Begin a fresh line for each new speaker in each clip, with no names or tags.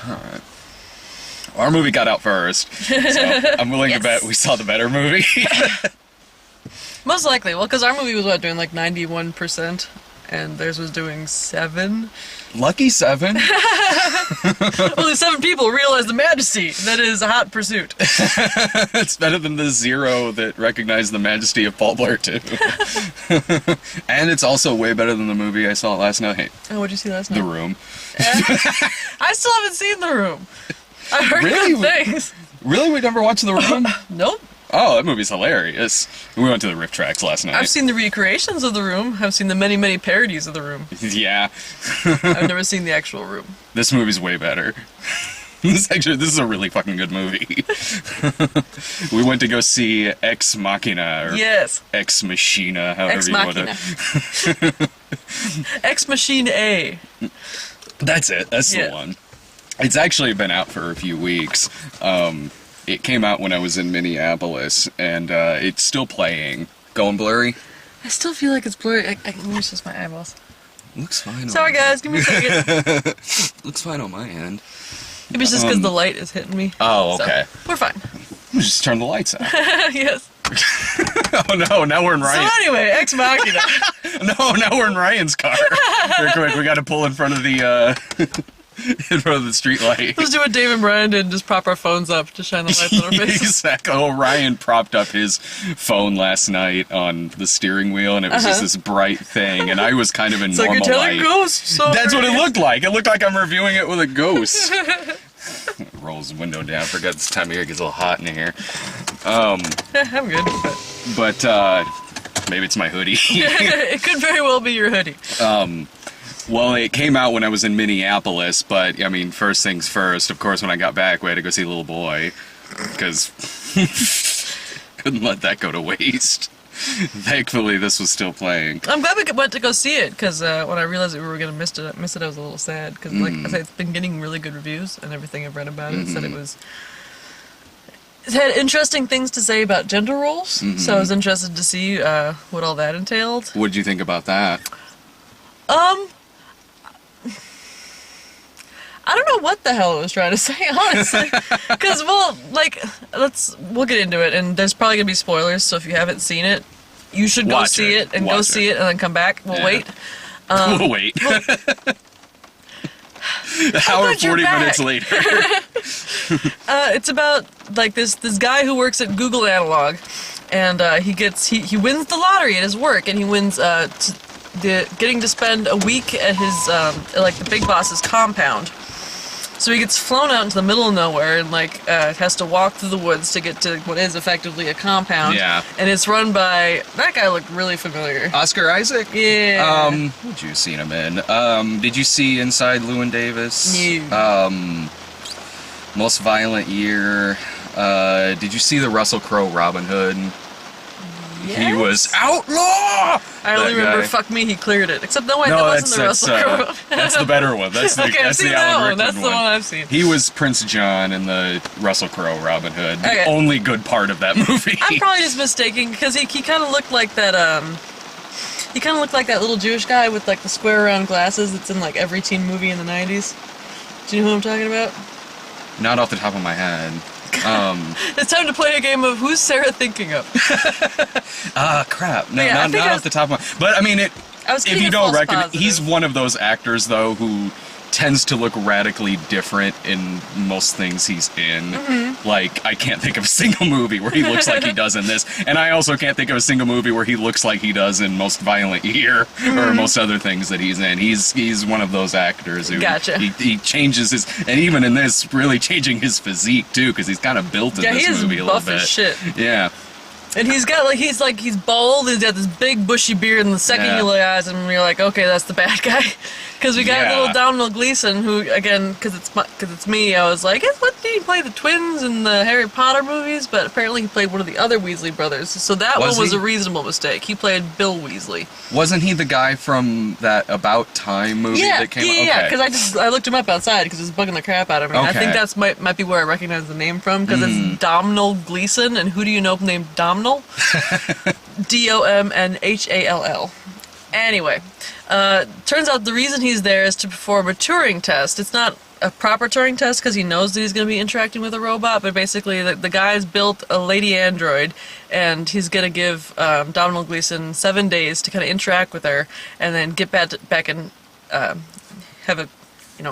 Alright. Well, our movie got out first, so I'm willing to bet we saw the better movie.
Most likely. Well, because our movie was, what, doing like 91%, and theirs was doing 7?
Lucky 7?
Only 7 people realize the majesty that is a hot pursuit.
It's better than the 0 that recognized the majesty of Paul Blart 2. And it's also way better than the movie I saw last night.
Oh, what'd you see last night?
The Room.
I still haven't seen The Room. I heard
Really?
good things.
Really? We never watched The Room?
Nope.
Oh, that movie's hilarious. We went to the riff tracks last night.
I've seen the recreations of The Room. I've seen the many, many parodies of The Room.
Yeah.
I've never seen the actual Room.
This movie's way better. This is a really fucking good movie. We went to go see Ex Machina, or
Yes.
Ex Machina, however
Ex
you want
Machina.
to.
Ex Machine A.
That's it. That's the one. It's actually been out for a few weeks. It came out when I was in Minneapolis, and it's still playing. Going blurry?
I still feel like it's blurry. Let me just my eyeballs.
Looks fine.
Sorry, guys. Give me a second.
Looks fine on my end.
Maybe it's just because the light is hitting me.
Oh, okay.
So, we're fine.
Just turn the lights out.
Yes.
Oh no, now we're in Ryan's.
So anyway, Ex Machina.
No, now we're in Ryan's car. Real quick, we gotta pull in front of the in front of the street light.
Let's do what Dave and Brian did and just prop our phones up to shine the lights on our faces.
Exactly. Oh, Ryan propped up his phone last night on the steering wheel, and it was just this bright thing, and I was kind of in
It's
normal
like you're telling
light.
ghosts. So
That's what it looked like. It looked like I'm reviewing it with a ghost. Rolls the window down. Forgot this time of year it gets a little hot in here.
I'm good.
But maybe it's my hoodie.
It could very well be your hoodie.
Well, it came out when I was in Minneapolis, but, I mean, first things first, of course, when I got back, we had to go see Little Boy, because couldn't let that go to waste. Thankfully, this was still playing.
I'm glad we went to go see it, because when I realized that we were going to miss it, I was a little sad, because, like I said, it's been getting really good reviews, and everything I've read about it said it had interesting things to say about gender roles, so I was interested to see what all that entailed.
What did you think about that?
I don't know what the hell it was trying to say, honestly. Because, well, like, we'll get into it, and there's probably going to be spoilers, so if you haven't seen it, you should go see it, and go see it, and then come back. We'll wait.
We'll wait. Hour 40 minutes later.
It's about, like, this guy who works at Google Analog, and he wins the lottery at his work, and he wins getting to spend a week at his, like, the big boss's compound. So he gets flown out into the middle of nowhere and, like, has to walk through the woods to get to what is effectively a compound.
Yeah.
And it's run by... That guy looked really familiar.
Oscar Isaac?
Yeah.
What'd you seen him in? Did you see Inside Llewyn Davis?
No.
Most Violent Year. Did you see the Russell Crowe Robin Hood?
Yes?
He was outlaw!
I only remember Fuck Me, he cleared it. Except, no, wait, that wasn't the Russell Crowe.
That's the better one. That's the,
Okay, I've
that's
seen
the
that
Alan
one.
Rickman
That's the one I've seen.
He was Prince John in the Russell Crowe Robin Hood.
Okay.
The only good part of that movie.
I'm probably just mistaking, because he kind of looked like that, he kind of looked like that little Jewish guy with, like, the square round glasses that's in, like, every teen movie in the 90s. Do you know who I'm talking about?
Not off the top of my head.
It's time to play a game of Who's Sarah Thinking of?
Crap. No,
Yeah,
not off the top of my... But, I mean, if you don't recognize... He's one of those actors, though, who tends to look radically different in most things he's in. Like, I can't think of a single movie where he looks like he does in this, and I also can't think of a single movie where he looks like he does in Most Violent Year, or most other things that he's in. He's one of those actors who...
Gotcha.
He changes his... And even in this, really changing his physique, too, because he's kind of built in this movie a little bit.
Yeah, he is buff as shit.
Yeah.
And he's got, he's bald, he's got this big bushy beard, and the second you look at him, you're like, okay, that's the bad guy. Because we got little Domhnall Gleeson, who, again, because it's me, I was like, what, did he play the twins in the Harry Potter movies? But apparently he played one of the other Weasley brothers, so that one was a reasonable mistake. He played Bill Weasley.
Wasn't he the guy from that About Time movie that came out?
Yeah, because I looked him up outside because it was bugging the crap out of me. Okay. I think that's might be where I recognize the name from, because it's Domhnall Gleeson, and who do you know named Domhnall? Domnhall. Anyway, turns out the reason he's there is to perform a Turing test. It's not a proper Turing test because he knows that he's going to be interacting with a robot, but basically the guy's built a lady android, and he's going to give Domhnall Gleeson 7 days to kind of interact with her, and then get back and have a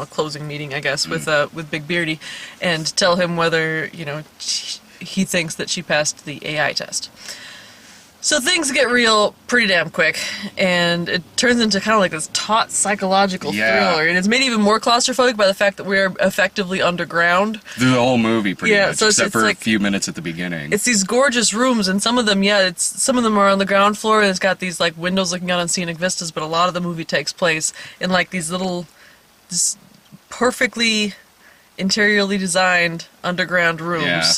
closing meeting, I guess, with Big Beardy, and tell him whether he thinks that she passed the AI test. So things get real pretty damn quick, and it turns into kind of like this taut psychological thriller, and it's made even more claustrophobic by the fact that we're effectively underground.
Through the whole movie, pretty much,
so
except for
like,
a few minutes at the beginning.
It's these gorgeous rooms, and some of them, some of them are on the ground floor, and it's got these like windows looking out on scenic vistas, but a lot of the movie takes place in like these perfectly interiorly designed underground rooms.
Yeah.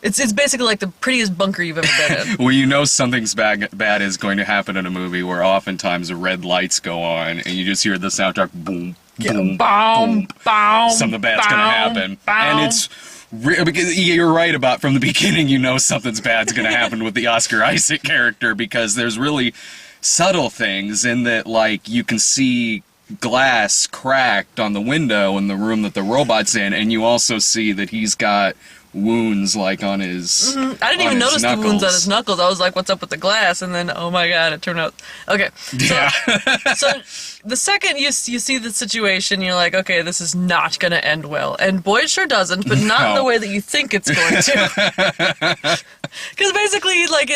It's basically like the prettiest bunker you've ever been in.
Well, something's bad is going to happen in a movie where oftentimes red lights go on and you just hear the soundtrack boom, boom, boom, boom. Something bad's going to happen. And it's... Because you're right about from the beginning, something's bad's going to happen with the Oscar Isaac character, because there's really subtle things in that, like, you can see glass cracked on the window in the room that the robot's in, and you also see that he's got wounds like on his
I didn't even notice the wounds on his knuckles. I was like, what's up with the glass? And then, oh my god, it turned out... Okay. So, so the second you see the situation, you're like, okay, this is not going to end well. And boy, it sure doesn't, but not in the way that you think it's going to. Because basically, like,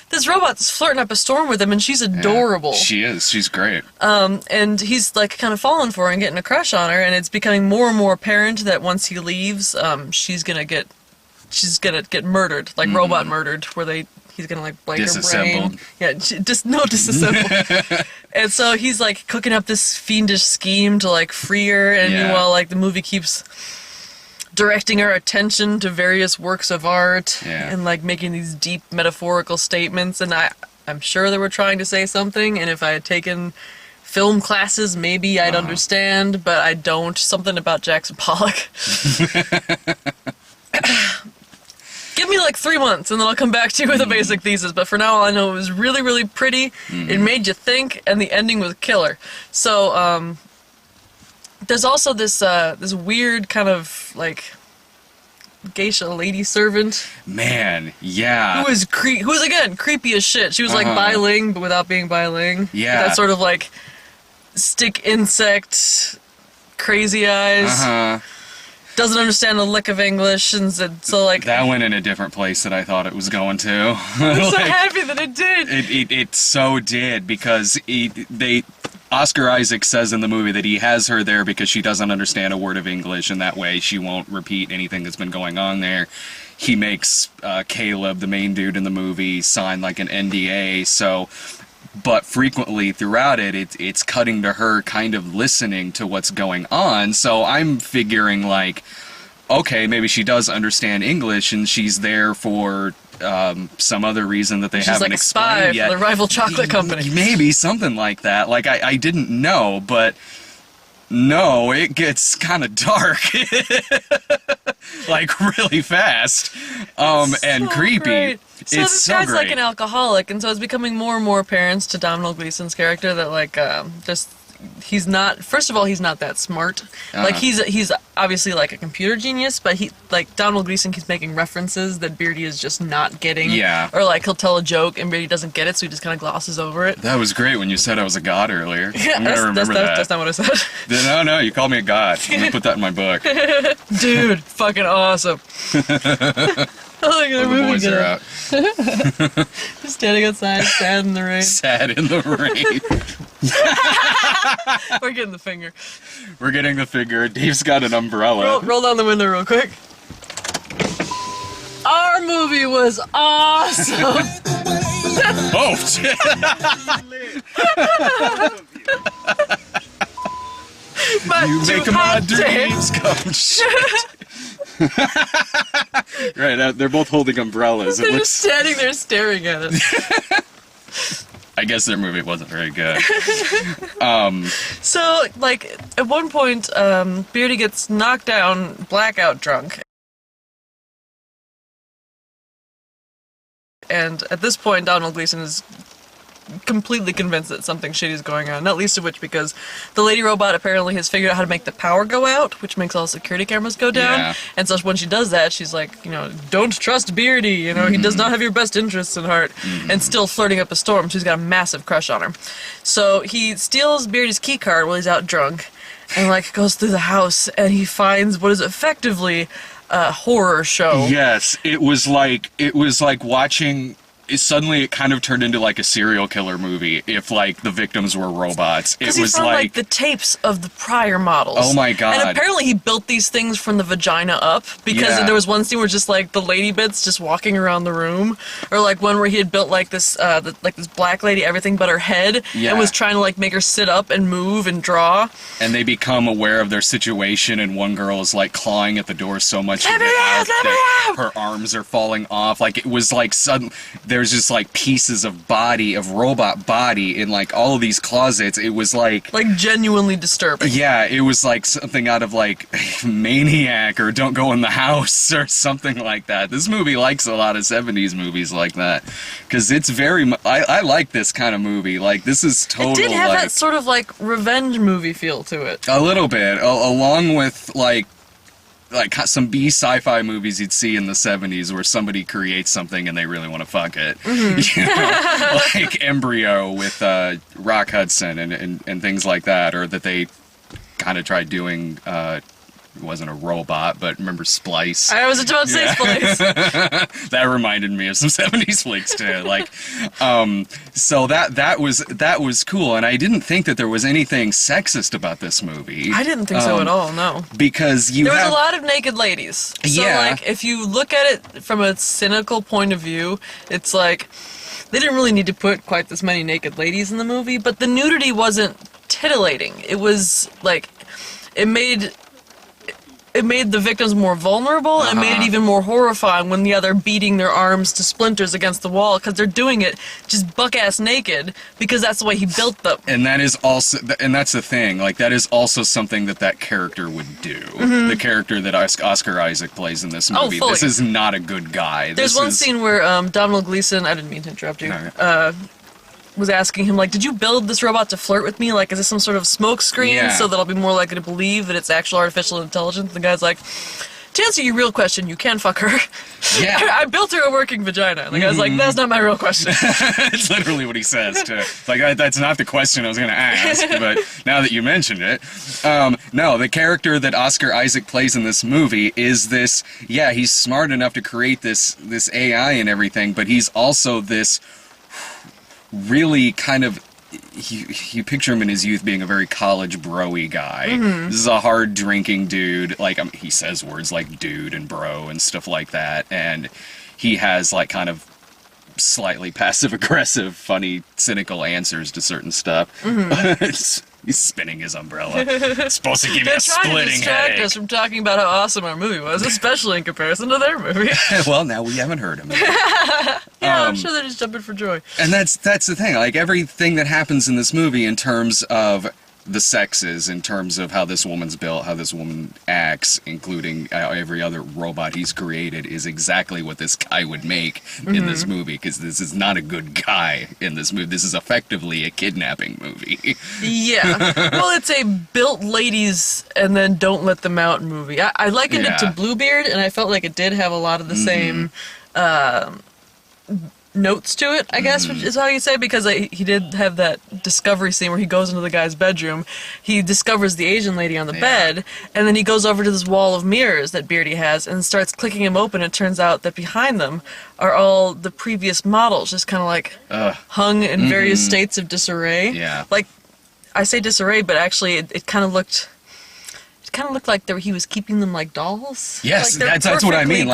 this robot's flirting up a storm with him, and she's adorable.
Yeah, she is. She's great.
And he's like kind of falling for her and getting a crush on her, and it's becoming more and more apparent that once he leaves, she's gonna get murdered, like robot murdered, where he's gonna like break her brain. Yeah, disassembled. And so he's like cooking up this fiendish scheme to like free her, and meanwhile, like the movie keeps directing our attention to various works of art and like making these deep metaphorical statements, and I'm sure they were trying to say something, and if I had taken film classes maybe I'd understand, but I don't. Something about Jackson Pollock. Give me like 3 months and then I'll come back to you with a basic thesis, but for now all I know it was really, really pretty, it made you think, and the ending was killer. So there's also this weird kind of like geisha lady servant.
Man, yeah.
Who was again creepy as shit. She was like biling, but without being biling.
Yeah.
That sort of like stick insect, crazy eyes. Doesn't understand a lick of English, and so like
that went in a different place that I thought it was going to.
I'm so happy that it did.
It so did, because Oscar Isaac says in the movie that he has her there because she doesn't understand a word of English, and that way she won't repeat anything that's been going on there. He makes Caleb, the main dude in the movie, sign like an NDA, but frequently throughout it's cutting to her kind of listening to what's going on, so I'm figuring like, okay, maybe she does understand English and she's there for some other reason that they haven't explained yet.
She's like a spy for the rival chocolate company.
Maybe something like that. Like, I didn't know, but no, it gets kind of dark. Like, really fast. And creepy.
Great. So this guy's like an alcoholic, and so it's becoming more and more apparent to Domhnall Gleeson's character that like he's not. First of all, he's not that smart. Like he's obviously like a computer genius, but Domhnall Gleeson keeps making references that Beardy is just not getting.
Yeah.
Or like he'll tell a joke and Beardy doesn't get it, so he just kind of glosses over it.
That was great when you said I was a god earlier.
Yeah,
I'm gonna remember that.
That's not what I said.
No, you called me a god. I'm gonna put that in my book.
Dude, fucking awesome. Oh,
the boys are out.
Just standing outside, sad in the rain.
Sad in the rain.
We're getting the finger.
We're getting the finger. Dave's got an umbrella.
Roll down the window real quick. Our movie was awesome.
Oh, shit. You make my dreams come shit. Right, they're both holding umbrellas.
They're just standing there staring at us.
I guess their movie wasn't very good.
So, like, at one point, Beardy gets knocked down, blackout drunk. And at this point, Domhnall Gleeson is completely convinced that something shitty is going on. Not least of which because the lady robot apparently has figured out how to make the power go out, which makes all security cameras go down.
Yeah.
And so when she does that, she's like, don't trust Beardy. He does not have your best interests in heart. And still flirting up a storm. She's got a massive crush on her. So he steals Beardy's key card while he's out drunk, and goes through the house, and he finds what is effectively a horror show.
Yes, it was like watching. Suddenly, it kind of turned into a serial killer movie. If the victims were robots, it was
found, the tapes of the prior models.
Oh my god!
And apparently, he built these things from the vagina up because there was one scene where just the lady bits just walking around the room, or one where he had built this this black lady everything but her head, and was trying to make her sit up and move and draw.
And they become aware of their situation, and one girl is clawing at the door so much that her arms are falling off. It was sudden. There's just pieces of robot body in all of these closets. It was
genuinely disturbing.
Yeah, it was something out of Maniac or Don't Go in the House or something like that. This movie likes a lot of 70s movies like that because it's very. I like this kind of movie. This is total.
It did have that sort of revenge movie feel to it.
A little bit, along with some B sci-fi movies you'd see in the 70s where somebody creates something and they really want to fuck it. Like Embryo with Rock Hudson and things like that, or that they kind of tried doing. It wasn't a robot, but remember Splice?
I was about to say Splice.
That reminded me of some 70s flicks too. So that was cool, and I didn't think that there was anything sexist about this movie.
I didn't think so at all, no.
Because
there was a lot of naked ladies. So if you look at it from a cynical point of view, it's they didn't really need to put quite this many naked ladies in the movie, but the nudity wasn't titillating. It was it made the victims more vulnerable, and it made it even more horrifying when they're beating their arms to splinters against the wall, because they're doing it just buck-ass naked, because that's the way he built them.
And that is also, and that's the thing, that is also something that character would do. The character that Oscar Isaac plays in this movie.
Fully.
This is not a good guy.
There's one scene where Donald Gleason, I didn't mean to interrupt you, was asking him, did you build this robot to flirt with me? Is this some sort of smoke screen so that I'll be more likely to believe that it's actual artificial intelligence? The guy's like, to answer your real question, you can fuck her.
Yeah.
I built her a working vagina. And the guy's like, that's not my real question.
It's literally what he says, too. That's not the question I was going to ask, but now that you mentioned it. No, the character that Oscar Isaac plays in this movie is this, he's smart enough to create this AI and everything, but he's also this really kind of, you picture him in his youth being a very college bro-y guy. This is a hard drinking dude. He says words like dude and bro and stuff like that, and he has kind of slightly passive-aggressive, funny, cynical answers to certain stuff. He's spinning his umbrella. It's supposed to give you a splitting headache. They're trying to distract
us from talking about how awesome our movie was, especially in comparison to their movie.
Well, now we haven't heard him.
I'm sure they're just jumping for joy.
And that's the thing. Everything that happens in this movie in terms of the sexes, in terms of how this woman's built, how this woman acts, including every other robot he's created, is exactly what this guy would make in this movie, because this is not a good guy in this movie. This is effectively a kidnapping movie.
Yeah. Well, it's a built ladies and then don't let them out movie. I likened it to Bluebeard, and I felt like it did have a lot of the same notes to it, I guess, which is how you say, because he did have that discovery scene where he goes into the guy's bedroom, he discovers the Asian lady on the bed, and then he goes over to this wall of mirrors that Beardy has and starts clicking them open. It turns out that behind them are all the previous models, just kind of hung in various states of disarray.
Yeah.
I say disarray, but actually it kind of looked... It kind of looked like he was keeping them like dolls.
Yes, that's what I mean.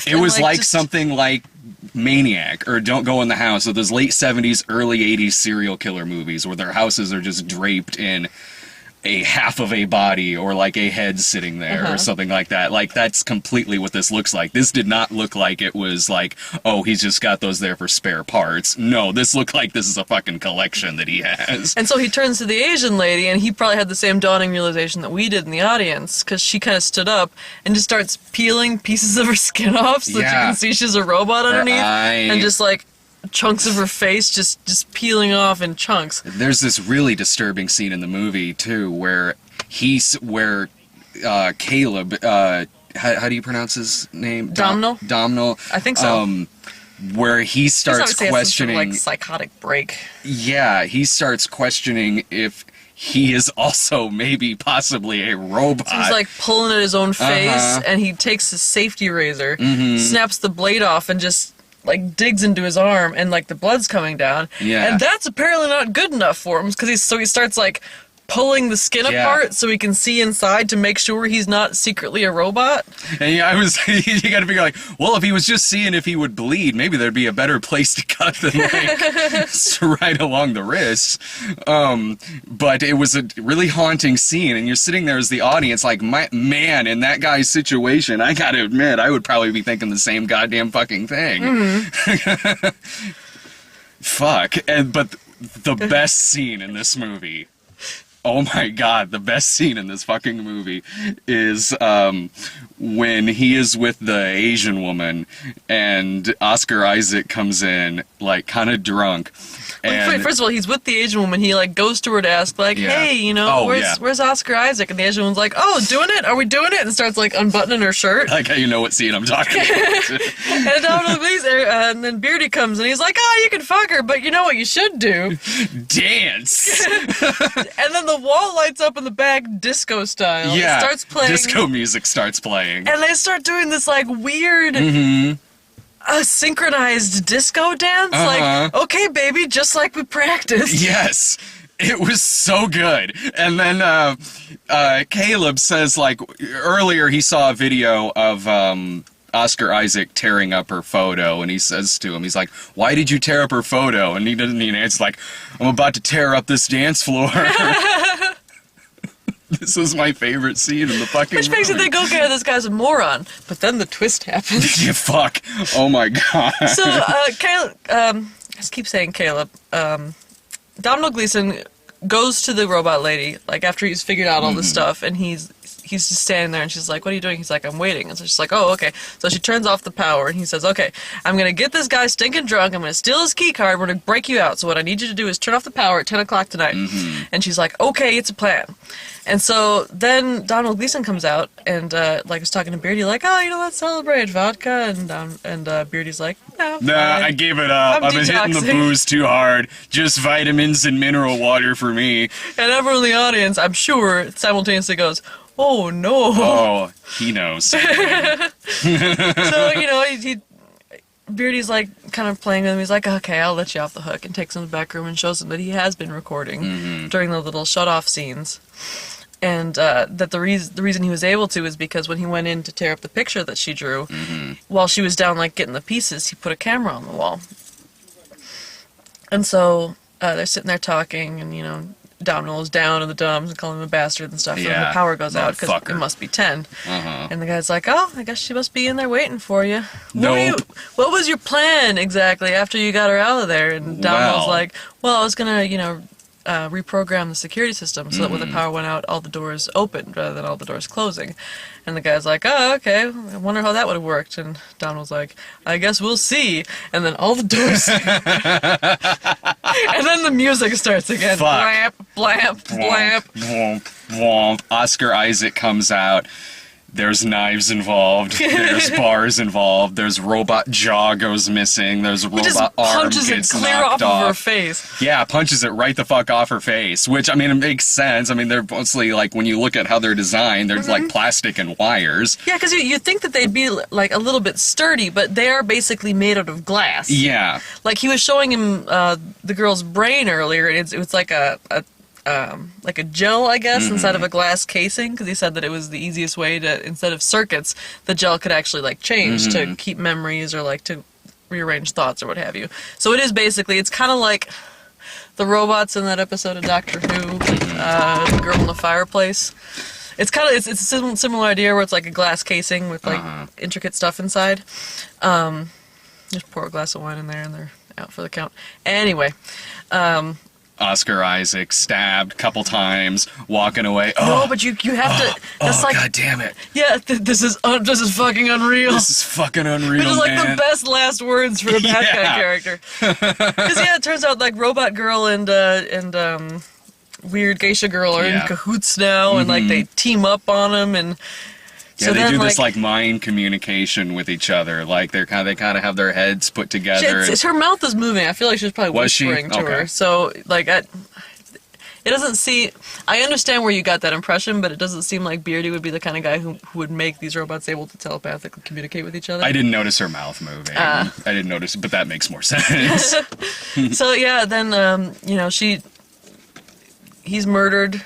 It was something like Maniac or Don't Go in the House, or those late 70s, early 80s serial killer movies where their houses are just draped in a half of a body or a head sitting there or something like that. That's completely what this looks like. This did not look like it was he's just got those there for spare parts. No, this looked like this is a fucking collection that he has.
And so he turns to the Asian lady, and he probably had the same dawning realization that we did in the audience, because she kind of stood up and just starts peeling pieces of her skin off so that you can see she's a robot underneath, and just chunks of her face just peeling off in chunks.
There's this really disturbing scene in the movie too, where Caleb, how do you pronounce his name?
Domhnall?
Domhnall.
I think so.
Where he starts questioning,
some sort of, like, psychotic break.
Yeah, he starts questioning if he is also possibly a robot.
So he's like pulling at his own face, and he takes his safety razor, snaps the blade off, and just like digs into his arm, and like the blood's coming down.
Yeah.
And that's apparently not good enough for him, because he starts like pulling the skin apart so he can see inside to make sure he's not secretly a robot.
And you gotta figure, like, well, if he was just seeing if he would bleed, maybe there'd be a better place to cut than, like, right along the wrist. But it was a really haunting scene, and you're sitting there as the audience, like, man, in that guy's situation, I gotta admit, I would probably be thinking the same goddamn fucking thing. Fuck. But the best scene in this movie, oh my god, the best scene in this fucking movie is when he is with the Asian woman and Oscar Isaac comes in, like, kind of drunk.
Wait, first of all, he's with the Asian woman. He like goes to her to ask, like, hey, where's Oscar Isaac? And the Asian woman's like, oh, doing it? Are we doing it? And starts like unbuttoning her shirt.
Like how you know what scene I'm talking about.
And then Beardy comes and he's like, oh, you can fuck her, but you know what you should do?
Dance.
And then the wall lights up in the back, disco style.
Yeah,
it starts playing.
Disco music starts playing.
And they start doing this like weird synchronized disco dance. Like, okay, baby, just like we practiced.
Yes. It was so good. And then Caleb says, like, earlier he saw a video of Oscar Isaac tearing up her photo, and he says to him, he's like, why did you tear up her photo? And he doesn't even answer, like, I'm about to tear up this dance floor. This was my favorite scene in the fucking
Which makes
movie.
you think, okay, this guy's a moron. But then the twist happens.
Yeah, fuck. Oh my god.
So, Caleb, I just keep saying Caleb. Domhnall Gleeson goes to the robot lady, like, after he's figured out all this stuff, and he's just standing there, and she's like, what are you doing? He's like, I'm waiting. And so she's like, oh, okay. So she turns off the power, and he says, okay, I'm going to get this guy stinking drunk, I'm going to steal his key card, we're going to break you out. So what I need you to do is turn off the power at 10 o'clock tonight. And she's like, okay, it's a plan. And so then Domhnall Gleeson comes out and like was talking to Beardy, like, oh, let's celebrate vodka, and Beardy's like, no.
Nah, I gave it up. I've been hitting the booze too hard. Just vitamins and mineral water for me.
And everyone in the audience, I'm sure, simultaneously goes, oh no.
Oh, he knows.
So, Beardy's like kind of playing with him. He's like, okay, I'll let you off the hook, and takes him to the back room and shows him that he has been recording during the little shut-off scenes. And that the reason he was able to is because when he went in to tear up the picture that she drew, while she was down, like, getting the pieces, he put a camera on the wall. And so they're sitting there talking, and, Domhnall is down in the dumps and calling him a bastard and stuff, and the power goes out because it must be 10. And the guy's like, oh, I guess she must be in there waiting for you.
Nope.
What was your plan exactly after you got her out of there? And Domhnall's like, well, I was going to, reprogram the security system so that when the power went out, all the doors opened rather than all the doors closing. And the guy's like, oh, okay, I wonder how that would have worked. And Donald's like, I guess we'll see. And then all the doors... and then the music starts again.
Fuck.
Blamp, blamp, blamp.
Womp, womp. Oscar Isaac comes out. There's knives involved. There's bars involved. There's robot jaw goes missing. There's robot arm gets knocked off.
Punches it clear off of her face.
Yeah, punches it right the fuck off her face. Which, I mean, it makes sense. I mean, they're mostly, like, when you look at how they're designed, they're like plastic and wires.
Yeah, because you think that they'd be, like, a little bit sturdy, but they are basically made out of glass.
Yeah.
Like, he was showing him the girl's brain earlier, and it's like a gel, I guess, inside of a glass casing, because he said that it was the easiest way to, instead of circuits, the gel could actually, like, change to keep memories or, like, to rearrange thoughts or what have you. So it is basically, it's kind of like the robots in that episode of Doctor Who, The Girl in the Fireplace. It's kind of, it's a similar idea where it's like a glass casing with, like, intricate stuff inside. Just pour a glass of wine in there and they're out for the count. Anyway,
Oscar Isaac stabbed a couple times, walking away. Oh,
no, but you have to. That's like,
God damn it!
Yeah, this is fucking unreal.
This is fucking unreal,
Which is like
man.
the best last words for a bad guy character. Because it turns out like Robot Girl and Weird Geisha Girl are in cahoots now, and like they team up on him, and
yeah, they do this like mind communication with each other. Like they kind of have their heads put together.
It's her mouth is moving. I feel like she was probably whispering to her. So like it doesn't seem. I understand where you got that impression, but it doesn't seem like Beardy would be the kind of guy who would make these robots able to telepathically communicate with each other.
I didn't notice her mouth moving. I didn't notice, but that makes more sense.
So yeah, then he's murdered.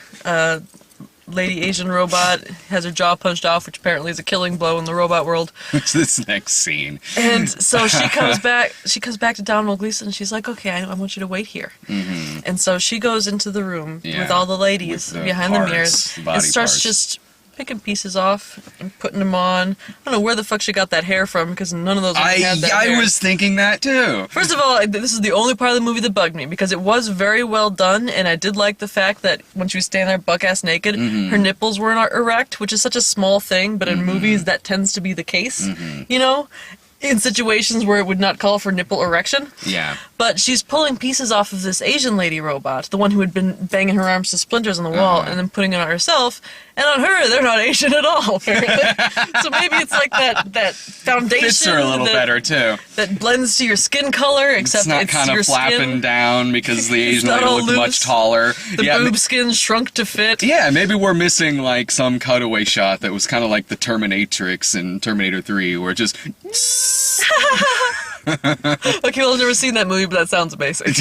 Lady Asian robot has her jaw punched off, which apparently is a killing blow in the robot world.
What's this next scene?
And so she comes back. She comes back to Domhnall Gleeson, and she's like, "Okay, I want you to wait here." Mm-hmm. And so she goes into the room with all the ladies behind the mirrors and starts just picking pieces off and putting them on. I don't know where the fuck she got that hair from, because none of those had that hair.
I was thinking that too.
First of all, this is the only part of the movie that bugged me, because it was very well done, and I did like the fact that when she was standing there buck-ass naked, her nipples were not erect, which is such a small thing, but in movies that tends to be the case, you know? In situations where it would not call for nipple erection.
Yeah.
But she's pulling pieces off of this Asian lady robot, the one who had been banging her arms to splinters on the wall, and then putting it on herself. And on her, they're not Asian at all, apparently. So maybe it's like that foundation.
Fits her a little better, too.
That blends to your skin color, except it's
not kind
your
of flapping
skin.
Down because the Asian lady looked much taller.
The boob skin shrunk to fit.
Yeah, maybe we're missing like some cutaway shot that was kind of like the Terminatrix in Terminator 3, where it just...
Okay, well, I've never seen that movie, but that sounds amazing.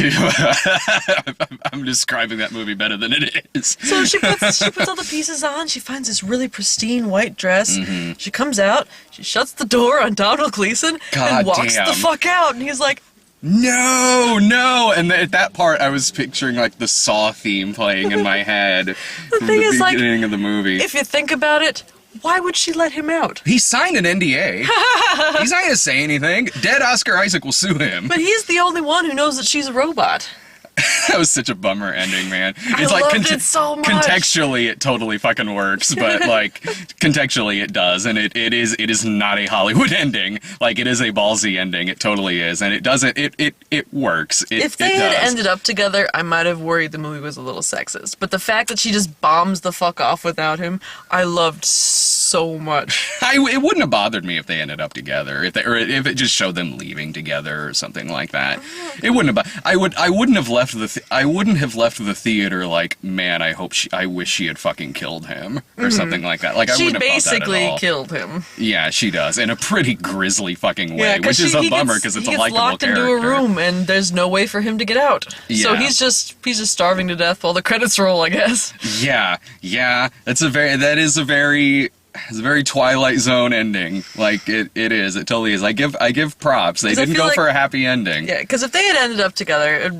I'm describing that movie better than it is.
So she puts all the pieces on. She finds this really pristine white dress. She comes out. She shuts the door on Domhnall Gleeson and walks the fuck out. And he's like,
No! And at that part, I was picturing like the Saw theme playing in my head from the beginning of the movie.
If you think about it, why would she let him out?
He signed an NDA. He's not going to say anything. Dead Oscar Isaac will sue him.
But he's the only one who knows that she's a robot.
That was such a bummer ending, man.
It's like loved it so much.
Contextually, it totally fucking works, but like contextually, it does, and it is not a Hollywood ending. Like it is a ballsy ending. It totally is, and it doesn't. It works.
If they had ended up together, I might have worried the movie was a little sexist. But the fact that she just bombs the fuck off without him, I loved so much.
It wouldn't have bothered me if they ended up together, if it just showed them leaving together or something like that. It wouldn't have. I wouldn't have left the theater like, man, I wish she had fucking killed him or something like that. Like I wouldn't have thought that at all. She basically
killed him.
Yeah, she does in a pretty grisly fucking way, which is a bummer because it's a likable character. He gets
locked into a room and there's no way for him to get out. Yeah. So he's just starving to death while the credits roll, I guess.
Yeah. It's a very Twilight Zone ending. Like it is. It totally is. I give props. They didn't go for a happy ending.
Yeah, because if they had ended up together,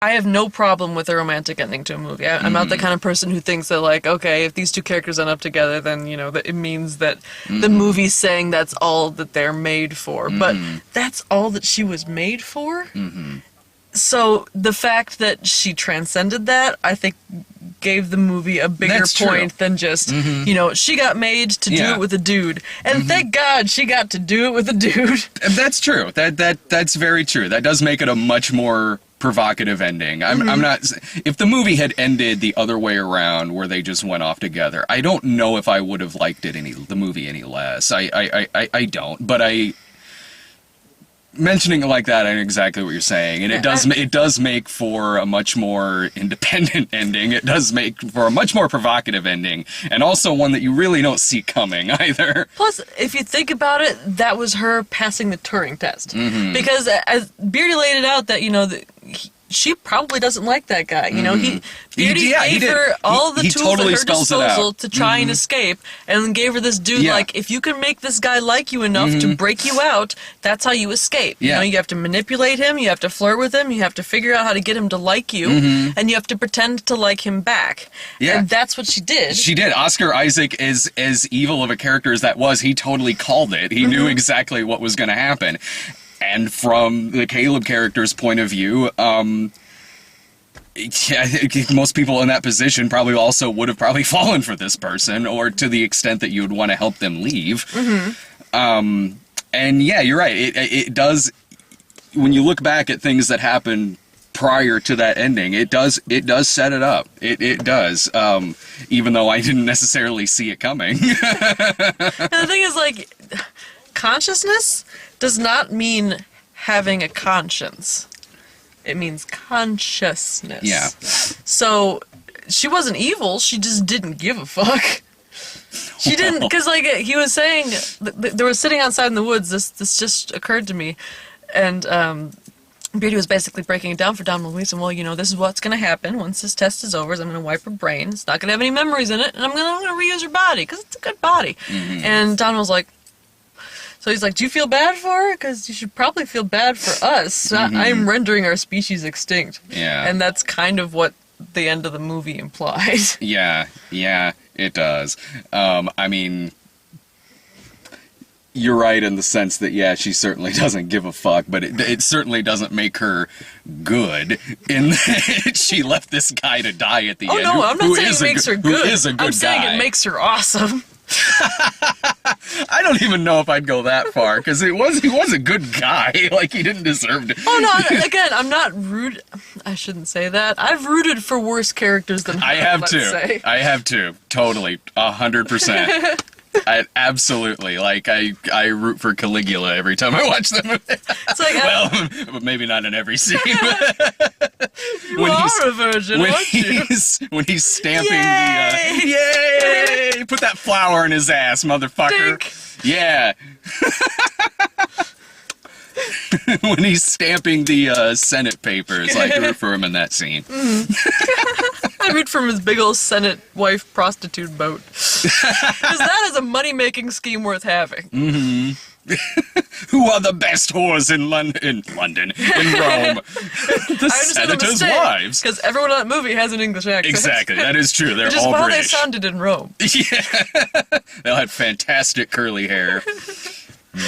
I have no problem with a romantic ending to a movie. I'm not the kind of person who thinks that, like, okay, if these two characters end up together, then, you know, that it means that the movie's saying that's all that they're made for. But that's all that she was made for. So the fact that she transcended that, I think, gave the movie a bigger point than just, you know, she got made to do it with a dude. And thank God she got to do it with a dude.
That's true. That's very true. That does make it a much more provocative ending. I'm not... If the movie had ended the other way around, where they just went off together, I don't know if I would have liked the movie any less. I don't. But mentioning it like that, I know exactly what you're saying, and it does make for a much more independent ending. It does make for a much more provocative ending, and also one that you really don't see coming either.
Plus, if you think about it, that was her passing the Turing test, because as Beardy laid it out, that, you know, she probably doesn't like that guy. You know, Beardy gave her all the tools at her disposal to try and escape, and then gave her this dude, like, if you can make this guy like you enough to break you out, that's how you escape. You know, you have to manipulate him, you have to flirt with him, you have to figure out how to get him to like you, and you have to pretend to like him back. And that's what she did.
She did. Oscar Isaac, as evil of a character as that was, he totally called it. He knew exactly what was going to happen. And from the Caleb character's point of view, Yeah, I think most people in that position probably also would have probably fallen for this person, or to the extent that you would want to help them leave. And yeah, you're right. It does. When you look back at things that happened prior to that ending, it does set it up. It does. Even though I didn't necessarily see it coming.
And the thing is, like, consciousness does not mean having a conscience. It means consciousness.
Yeah.
So she wasn't evil. She just didn't give a fuck. She didn't, because like he was saying, they were sitting outside in the woods. This just occurred to me, and Beauty was basically breaking it down for Don Luis. And well, you know, this is what's going to happen once this test is over. Is I'm going to wipe her brain. It's not going to have any memories in it, and I'm going to reuse her body because it's a good body. And Don was like. So he's like, do you feel bad for her? Because you should probably feel bad for us. I'm rendering our species extinct.
Yeah.
And that's kind of what the end of the movie implies.
Yeah, it does. I mean, you're right in the sense that, yeah, she certainly doesn't give a fuck, but it certainly doesn't make her good in that she left this guy to die at the end.
Oh, no, I'm not saying it makes her good.
Who is a good guy.
I'm saying it makes her awesome.
I don't even know if I'd go that far, because he was a good guy. Like, he didn't deserve to.
Oh, no, again, I'm not rude. I shouldn't say that. I've rooted for worse characters than her,
I have
let's
too.
say.
I have too. Totally. 100%. Absolutely. Like, I root for Caligula every time I watch the movie.
It's like,
well, maybe not in every scene.
You are a virgin, aren't you?
When he's stamping Yay! Put that flower in his ass, motherfucker.
Dink.
Yeah. When he's stamping the Senate papers, like, root for him in that scene.
I root for his big old Senate wife prostitute boat. Because that is a money-making scheme worth having.
Who are the best whores in London? In Rome. The senator's wives.
Because everyone in that movie has an English accent.
Exactly, that is true. They're all
how
British.
they sounded in Rome.
Yeah. They all had fantastic curly hair.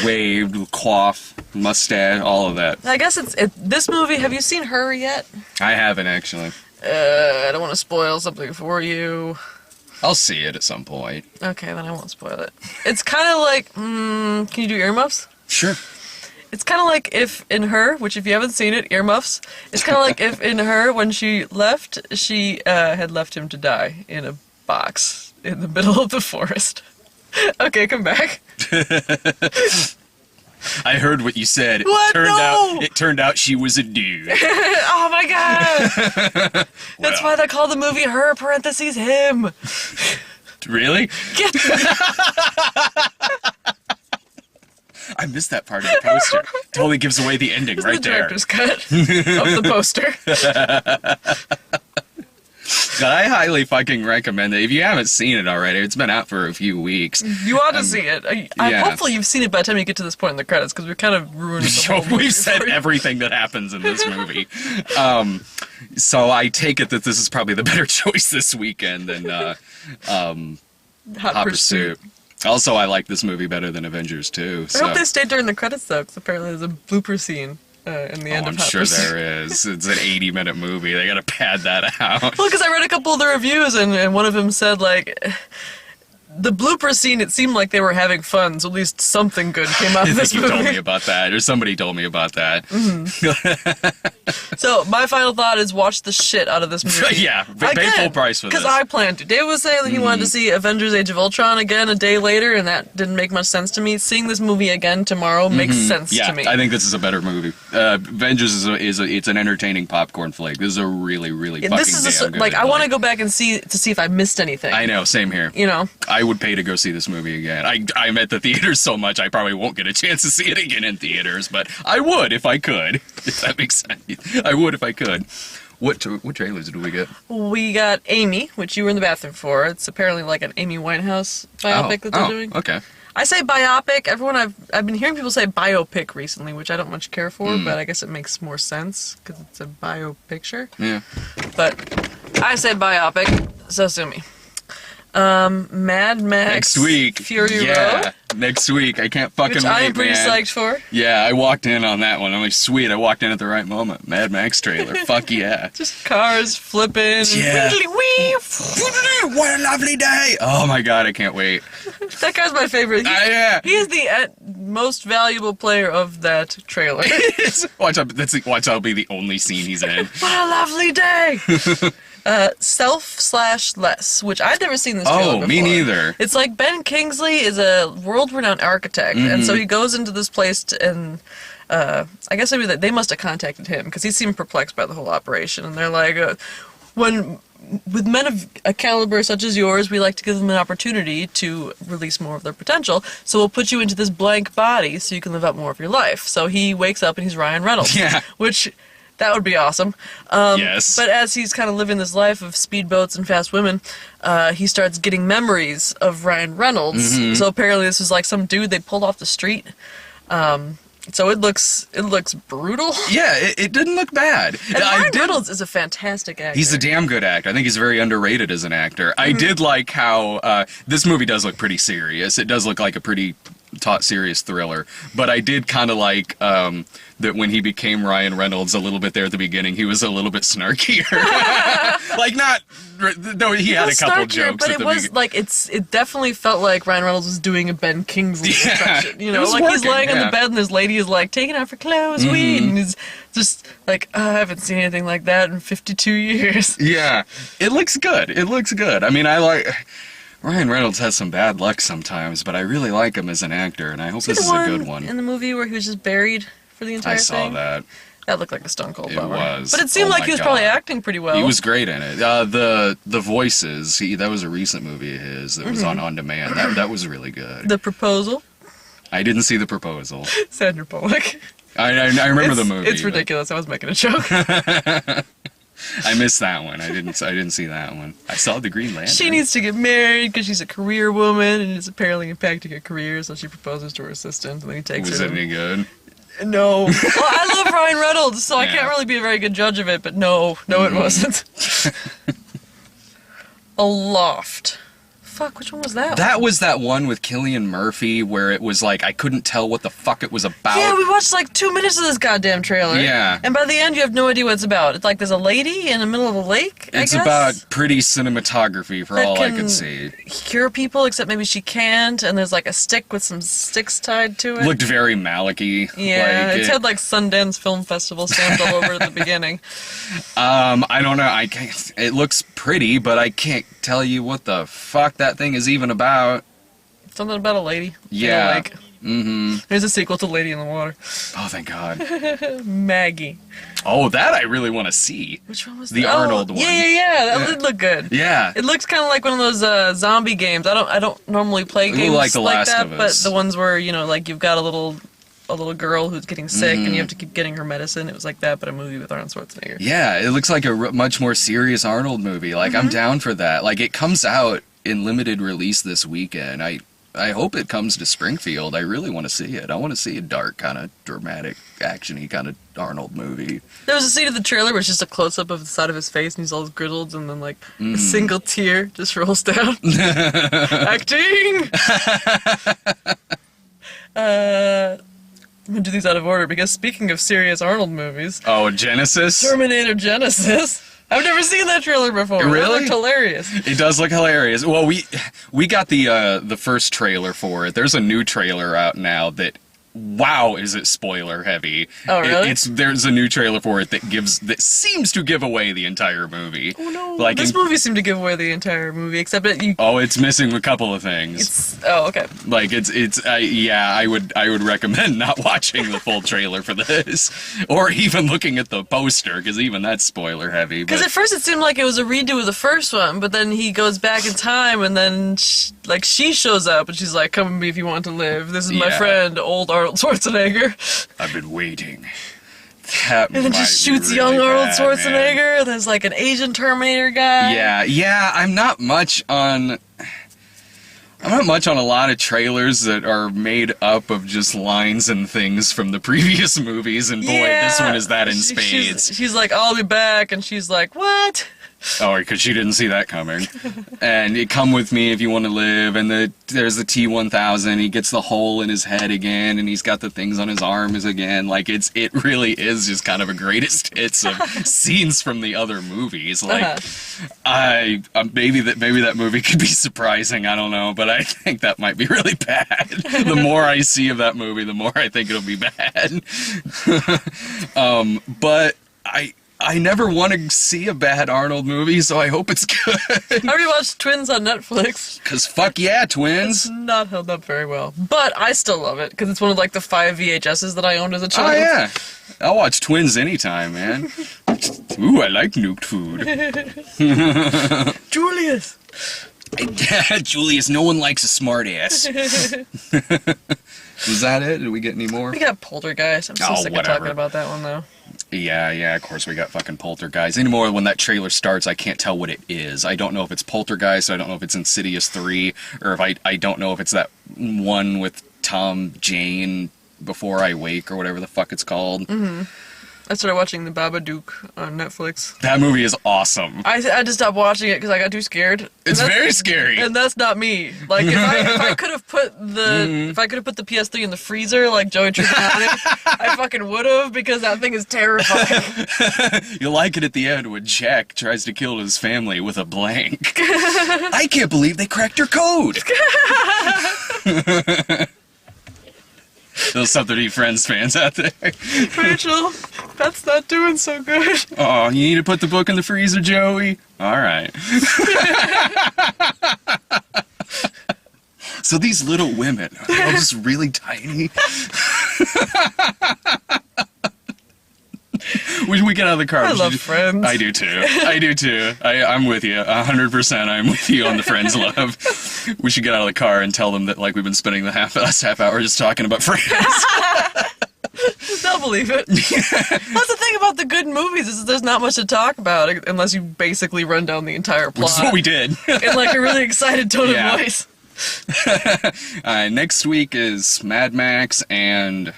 Waved, coif, mustache, all of that.
I guess this movie, have you seen Her yet?
I haven't, actually.
I don't want to spoil something for you.
I'll see it at some point.
Okay, then I won't spoil it. It's kind of like, can you do earmuffs?
Sure.
It's kind of like if in Her, which if you haven't seen it, earmuffs, it's kind of like if in Her, when she left, she had left him to die in a box in the middle of the forest. Okay, come back.
I heard what you said.
What?
It turned out she was a dude.
Oh my god! That's why they call the movie Her, parentheses, him.
Really?
Get
I missed that part of the poster. Totally gives away the ending right
the
there.
director's cut of the poster.
I highly fucking recommend it. If you haven't seen it already, it's been out for a few weeks.
You ought to see it.
Yeah.
Hopefully you've seen it by the time you get to this point in the credits, because we kind of ruined the whole movie.
We've said everything that happens in this movie. So I take it that this is probably the better choice this weekend than Hot Pursuit. Also, I like this movie better than Avengers 2.
I hope they stayed during the credits, though, because apparently there's a blooper scene in the end of Hot Pursuit.
I'm sure there is. It's an 80-minute movie. They gotta pad that out.
Well, because I read a couple of the reviews, and one of them said, like, the blooper scene, it seemed like they were having fun, so at least something good came out of this movie.
You told me about that, or somebody told me about that.
So, my final thought is watch the shit out of this movie.
Yeah, pay full price for this.
Because I planned to. Dave was saying that he wanted to see Avengers Age of Ultron again a day later, and that didn't make much sense to me. Seeing this movie again tomorrow makes sense to me.
I think this is a better movie. Avengers it's an entertaining popcorn flick. This is a really, really fucking damn good.
Like, I want to go back and see if I missed anything.
I know, same here.
You know?
I would pay to go see this movie again. I'm at the theaters so much, I probably won't get a chance to see it again in theaters, but I would if I could. If that makes sense. I would if I could. What trailers did we get?
We got Amy, which you were in the bathroom for. It's apparently like an Amy Winehouse biopic that they're doing.
Okay.
I say biopic. Everyone I've been hearing people say biopic recently, which I don't much care for, but I guess it makes more sense because it's a bio picture.
Yeah.
But I say biopic, so sue me. Mad Max.
Next week.
Fury Road.
Next week. I can't fucking
Which
wait,
I'm pretty
man.
psyched for.
Yeah, I walked in on that one. I'm like, sweet, I walked in at the right moment. Mad Max trailer. Fuck yeah.
Just cars flipping.
Yeah.
Wee.
What a lovely day. Oh my god, I can't wait.
That guy's my favorite.
Yeah.
He is the most valuable player of that trailer.
Watch out, that'll be the only scene he's in.
What a lovely day. Self/Less, which I'd never seen this trailer before.
Me neither.
It's like Ben Kingsley is a world-renowned architect, and so he goes into this place and I guess maybe they must have contacted him because he seemed perplexed by the whole operation, and they're like, with men of a caliber such as yours, we like to give them an opportunity to release more of their potential, so we'll put you into this blank body so you can live out more of your life. So he wakes up and he's Ryan Reynolds.
Yeah.
Which... that would be awesome.
Yes.
But as he's kind of living this life of speedboats and fast women, he starts getting memories of Ryan Reynolds.
Mm-hmm.
So apparently this was like some dude they pulled off the street. So it looks brutal.
Yeah, it didn't look bad.
And Ryan Reynolds is a fantastic actor.
He's a damn good actor. I think he's very underrated as an actor. I did like how this movie does look pretty serious. It does look like a pretty serious thriller. But I did kind of like that when he became Ryan Reynolds a little bit there at the beginning, he was a little bit snarkier. Like not... No, he had a couple jokes
but
at the
it was
beginning.
like it definitely felt like Ryan Reynolds was doing a Ben Kingsley impression. You know, like he's laying on the bed and this lady is like taking off her clothes, weed, and he's just like, I haven't seen anything like that in 52 years.
Yeah, it looks good. It looks good. I mean, I like... Ryan Reynolds has some bad luck sometimes, but I really like him as an actor, and I hope this is a good one.
In the movie where he was just buried for the entire thing?
I saw that.
That looked like a stone cold bummer.
It was.
But it seemed like he was probably acting pretty well.
He was great in it. The Voices, that was a recent movie of his that was on demand. That was really good.
The Proposal?
I didn't see The Proposal.
Sandra Bullock.
I remember the movie.
It's ridiculous. I was making a joke.
I missed that one. I didn't see that one. I saw The Green Lantern.
She needs to get married because she's a career woman and it's apparently impacting her career, so she proposes to her assistant and then he takes her.
Was it any good?
No. Well, I love Ryan Reynolds, so I can't really be a very good judge of it, but no, it wasn't. Aloft. Fuck, which one was that?
That was that one with Cillian Murphy where it was like I couldn't tell what the fuck it was about.
Yeah, we watched like 2 minutes of this goddamn trailer.
Yeah.
And by the end, you have no idea what it's about. It's like there's a lady in the middle of a lake,
It's about pretty cinematography for all I could see.
Cure people, except maybe she can't, and there's like a stick with some sticks tied to it.
Looked very Malick-y.
Yeah,
like,
it's had like Sundance Film Festival stamps all over at the beginning.
I don't know. It looks pretty, but I can't tell you what the fuck that thing is even about.
Something about a lady.
Yeah.
Like, there's a sequel to Lady in the Water.
Oh, thank God.
Maggie.
Oh, that I really want to see.
Which one was
the
that?
Arnold one?
Yeah. That did look good.
Yeah.
It looks kind of like one of those zombie games. I don't normally play games
like The Last
that,
of
but
Us.
the ones where like you've got a little girl who's getting sick and you have to keep getting her medicine. It was like that, but a movie with Arnold Schwarzenegger.
Yeah, it looks like a much more serious Arnold movie. Like, I'm down for that. Like, it comes out in limited release this weekend. I hope it comes to Springfield. I really want to see it. I want to see a dark, kind of dramatic, action-y kind of Arnold movie.
There was a scene of the trailer where it's just a close-up of the side of his face and he's all griddled and then like a single tear just rolls down. Acting! I'm gonna do these out of order because speaking of serious Arnold movies...
Oh, Genesis?
Terminator Genesis. I've never seen that trailer before.
Really?
It looked hilarious.
It does look hilarious. Well, we got the first trailer for it. There's a new trailer out now that, wow, is it spoiler heavy.
Oh, really?
There's a new trailer for it that seems to give away the entire movie.
Oh, no.
Like
this movie seemed to give away the entire movie, except that you...
Oh, it's missing a couple of things.
Oh, okay.
Like, I would recommend not watching the full trailer for this. Or even looking at the poster, because even that's spoiler heavy.
Because at first it seemed like it was a redo of the first one, but then he goes back in time, and then, she shows up, and she's like, come with me if you want to live. This is my friend, old Arnold Schwarzenegger.
I've been waiting.
And then just shoots
really
young Arnold
bad,
Schwarzenegger.
Man.
There's like an Asian Terminator guy.
Yeah, I'm not much on a lot of trailers that are made up of just lines and things from the previous movies, and boy, this one is that in spades.
She's like, I'll be back, and she's like, what?
Oh, because she didn't see that coming. And you come with me if you want to live, and there's the T-1000, he gets the hole in his head again, and he's got the things on his arms again. Like, it really is just kind of a greatest hits of scenes from the other movies. Like, maybe that movie could be surprising, I don't know, but I think that might be really bad. The more I see of that movie, the more I think it'll be bad. But I never want to see a bad Arnold movie, so I hope it's good.
I already watched Twins on Netflix.
Because fuck yeah, Twins.
It's not held up very well. But I still love it, because it's one of like the 5 VHSs that I owned as a child.
Oh yeah. I'll watch Twins anytime, man. Ooh, I like nuked food.
Julius!
Julius, no one likes a smartass. Was that it? Did we get any more?
We got Poltergeist. I'm so sick of talking about that one, though.
Yeah, of course we got fucking Poltergeist. Anymore, when that trailer starts, I can't tell what it is. I don't know if it's Poltergeist, I don't know if it's Insidious 3, or if I don't know if it's that one with Tom Jane, Before I Wake, or whatever the fuck it's called.
Mm-hmm. I started watching The Babadook on Netflix.
That movie is awesome.
I just stopped watching it because I got too scared.
It's very scary.
And that's not me. Like, if I could have put the the PS3 in the freezer like Joey Tribbiani, I fucking would have, because that thing is terrifying.
You like it at the end when Jack tries to kill his family with a blank. I can't believe they cracked your code. Those Something to Eat Friends fans out there.
Rachel, that's not doing so good.
Oh, you need to put the book in the freezer, Joey? Alright. So these little women, are they all just really tiny? When we get out of the car,
I love Friends.
I do too. I'm with you. 100% I'm with you on the Friends love. We should get out of the car and tell them that, like, we've been spending the half hour just talking about Friends.
They'll believe it. That's the thing about the good movies, is there's not much to talk about unless you basically run down the entire plot.
Which is what we did.
In like a really excited tone of voice.
Next week is Mad Max, and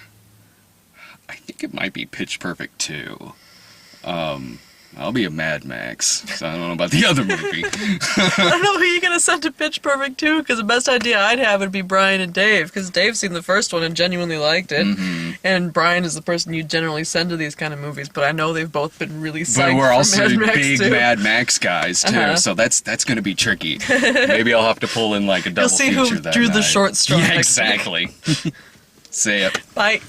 I think it might be Pitch Perfect 2. I'll be a Mad Max, so I don't know about the other movie.
I don't know who you're going to send to Pitch Perfect 2, because the best idea I'd have would be Brian and Dave, because Dave's seen the first one and genuinely liked it, and Brian is the person you generally send to these kind of movies, but I know they've both been really psyched.
But we're also
Mad Max
big
too.
Mad Max guys, too, so that's going to be tricky. Maybe I'll have to pull in like a double feature that
You'll see who drew the short straw.
Yeah, exactly. See ya.
Bye.